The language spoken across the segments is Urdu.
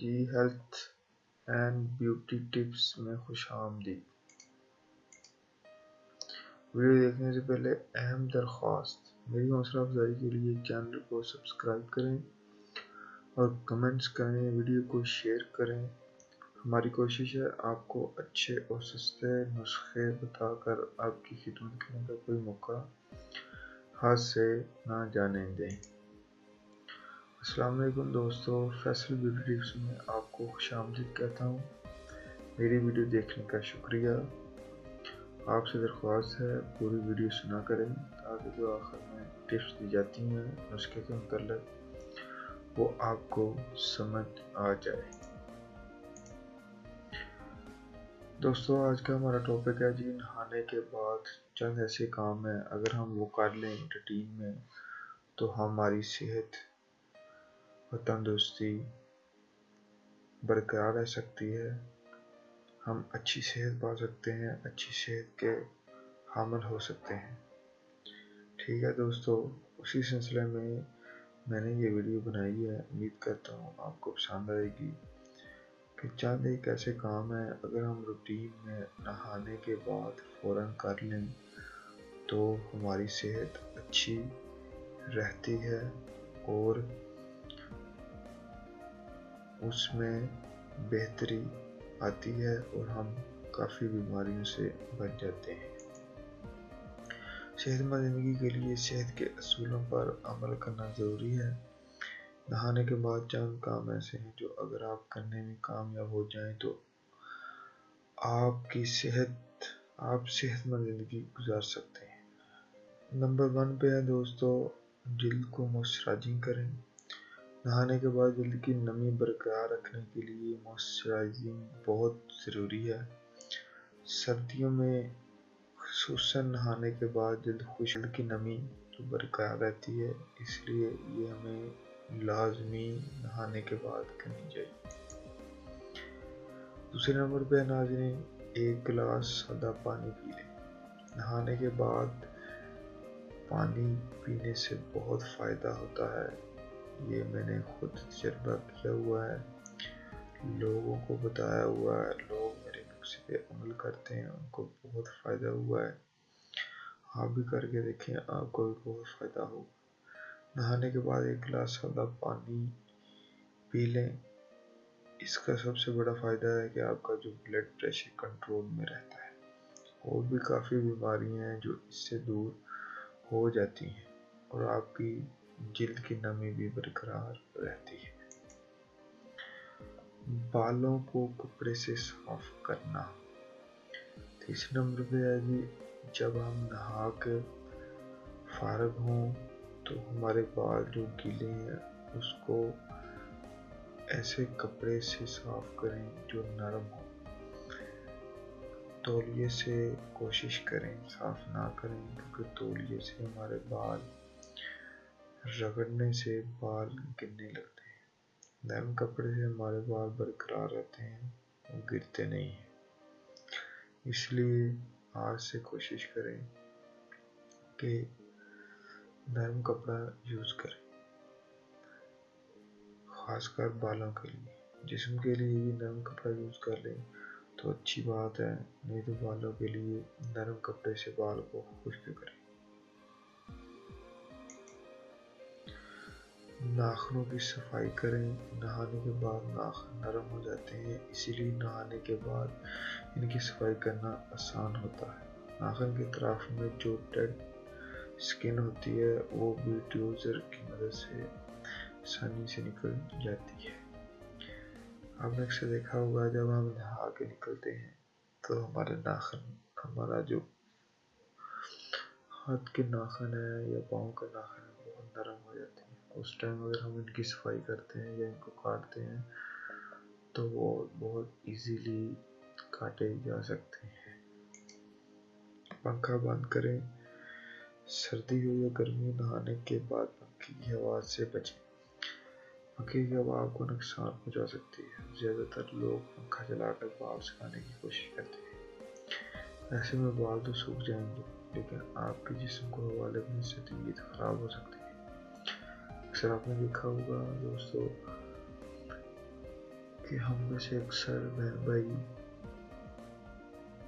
کی ہیلتھ اینڈ بیوٹی ٹپس میں خوش آمدید۔ ویڈیو دیکھنے سے پہلے اہم درخواست، میری حوصلہ افزائی کے لیے چینل کو سبسکرائب کریں اور کمنٹس کریں، ویڈیو کو شیئر کریں۔ ہماری کوشش ہے آپ کو اچھے اور سستے نسخے بتا کر آپ کی خدمت کرنے کا کوئی موقع ہاتھ سے نہ جانے دیں۔ السلام علیکم دوستو، فیصل بیوٹی ٹپس میں آپ کو خوش آمدید کہتا ہوں۔ میری ویڈیو دیکھنے کا شکریہ۔ آپ سے درخواست ہے پوری ویڈیو سنا کریں تاکہ جو آخر میں ٹپس دی جاتی ہیں نسخے کے متعلق وہ آپ کو سمجھ آ جائے۔ دوستو، آج کا ہمارا ٹاپک ہے نہانے کے بعد چند ایسے کام ہیں اگر ہم وہ کر لیں روٹین میں تو ہماری صحت اور تندرستی برقرار رہ سکتی ہے، ہم اچھی صحت پا سکتے ہیں، اچھی صحت کے حامل ہو سکتے ہیں۔ ٹھیک ہے دوستو، اسی سلسلے میں نے یہ ویڈیو بنائی ہے، امید کرتا ہوں آپ کو پسند آئے گی کہ چند ایک ایسے کام ہیں اگر ہم روٹین میں نہانے کے بعد فوراً کر لیں تو ہماری صحت اچھی رہتی ہے اور اس میں بہتری آتی ہے اور ہم کافی بیماریوں سے بچ جاتے ہیں۔ صحت مند زندگی کے لیے صحت کے اصولوں پر عمل کرنا ضروری ہے۔ نہانے کے بعد چند کام ایسے ہیں جو اگر آپ کرنے میں کامیاب ہو جائیں تو آپ صحت مند زندگی گزار سکتے ہیں۔ نمبر 1 پہ ہے دوستو، جلد کو موئسچرائزنگ کریں۔ نہانے کے بعد جلد کی نمی برقرار رکھنے کے لیے موئسچرائزنگ بہت ضروری ہے۔ سردیوں میں خصوصاً نہانے کے بعد جلد کی نمی برقرار رہتی ہے، اس لیے یہ ہمیں لازمی نہانے کے بعد کرنی چاہیے۔ دوسرے نمبر پہ ناظرین، 1 گلاس سادہ پانی پی لیں۔ نہانے کے بعد پانی پینے سے بہت فائدہ ہوتا ہے، یہ میں نے خود تجربہ کیا ہوا ہے، لوگوں کو بتایا ہوا ہے، لوگ میرے نسخے پہ عمل کرتے ہیں، ان کو بہت فائدہ ہوا ہے۔ آپ بھی کر کے دیکھیں، آپ کو بھی بہت فائدہ ہوگا۔ نہانے کے بعد 1 گلاس سادہ پانی پی لیں، اس کا سب سے بڑا فائدہ ہے کہ آپ کا جو بلڈ پریشر کنٹرول میں رہتا ہے، اور بھی کافی بیماریاں ہیں جو اس سے دور ہو جاتی ہیں اور آپ کی جلد کی نمی بھی برقرار رہتی ہے۔ بالوں کو کپڑے سے صاف کرنا۔ تیسرے نمبر پہ ہے جب ہم نہا کے فارغ ہوں تو ہمارے بال جو گیلے ہیں اس کو ایسے کپڑے سے صاف کریں جو نرم ہو۔ تولیے سے کوشش کریں صاف نہ کریں، کیونکہ تولیے سے ہمارے بال رگڑنے سے بال گرنے لگتے ہیں۔ نرم کپڑے سے ہمارے بال برقرار رہتے ہیں، وہ گرتے نہیں ہیں، اس لیے آج سے کوشش کریں کہ نرم کپڑا یوز کریں، خاص کر بالوں کے لیے۔ جسم کے لیے بھی نرم کپڑا یوز کر لیں تو اچھی بات ہے، نہیں تو بالوں کے لیے نرم کپڑے سے بال کو خشک کریں۔ ناخنوں کی صفائی کریں۔ نہانے کے بعد ناخن نرم ہو جاتے ہیں، اسی لیے نہانے کے بعد ان کی صفائی کرنا آسان ہوتا ہے۔ ناخن کے اطراف میں جو ڈیڈ سکن ہوتی ہے وہ بھی ڈیوزر کی مدد سے آسانی سے نکل جاتی ہے۔ آپ نے اکثر دیکھا ہوگا جب ہم نہا کے نکلتے ہیں تو ہمارا جو ہاتھ کے ناخن ہے یا پاؤں کا ناخن ہے بہت نرم ہو جاتے ہیں۔ اس ٹائم اگر ہم ان کی صفائی کرتے ہیں یا ان کو کاٹتے ہیں تو وہ بہت ایزیلی کاٹے جا سکتے ہیں۔ پنکھا بند کریں۔ سردی ہو یا گرمی، نہانے کے بعد پنکھے کی ہوا سے بچیں۔ پنکھے کی ہوا آپ کو نقصان پہنچا سکتی ہے، زیادہ تر لوگ پنکھا چلا کر بال سکھانے کی کوشش کرتے ہیں، ایسے میں بال تو سوکھ جائیں گے لیکن آپ کے جسم کو ہوا لگنے سے طبیعت خراب ہو سکتی ہے۔ اکثر آپ نے دیکھا ہوگا دوستو کہ ہم میں سے اکثر بہن بھائی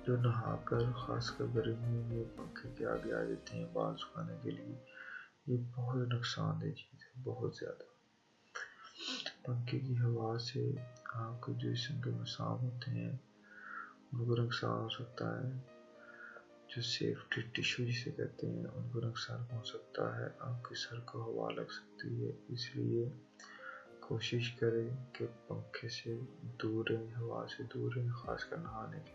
جو نہا کر خاص کر گرمیوں میں پنکھے کے آگے آ جاتے ہیں بال سکھانے کے لیے، یہ بہت نقصان دہ چیز ہے، بہت زیادہ۔ پنکھے کی ہوا سے آپ کے جو جسم کے مسام ہوتے ہیں ان کو نقصان ہو سکتا ہے، جو سیفٹی ٹیشو جسے کہتے ہیں ان کو نقصان ہو سکتا ہے، آپ کے سر کو ہوا لگ سکتی ہے۔ اس لیے کوشش کریں کہ پنکھے سے دور رہیں، ہوا سے دور رہیں، خاص کر نہانے کے۔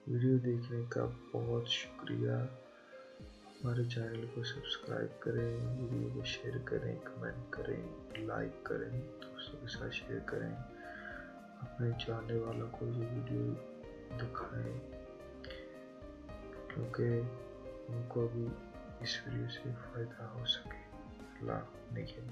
ویڈیو دیکھنے کا بہت شکریہ۔ ہمارے چینل کو سبسکرائب کریں، ویڈیو کو شیئر کریں، کمنٹ کریں، لائک کریں، دوستوں کے ساتھ شیئر کریں، اپنے جاننے والوں کو یہ ویڈیو دکھائیں کیونکہ ان کو بھی اس ویڈیو سے فائدہ ہو سکے۔ اللہ نگہبان۔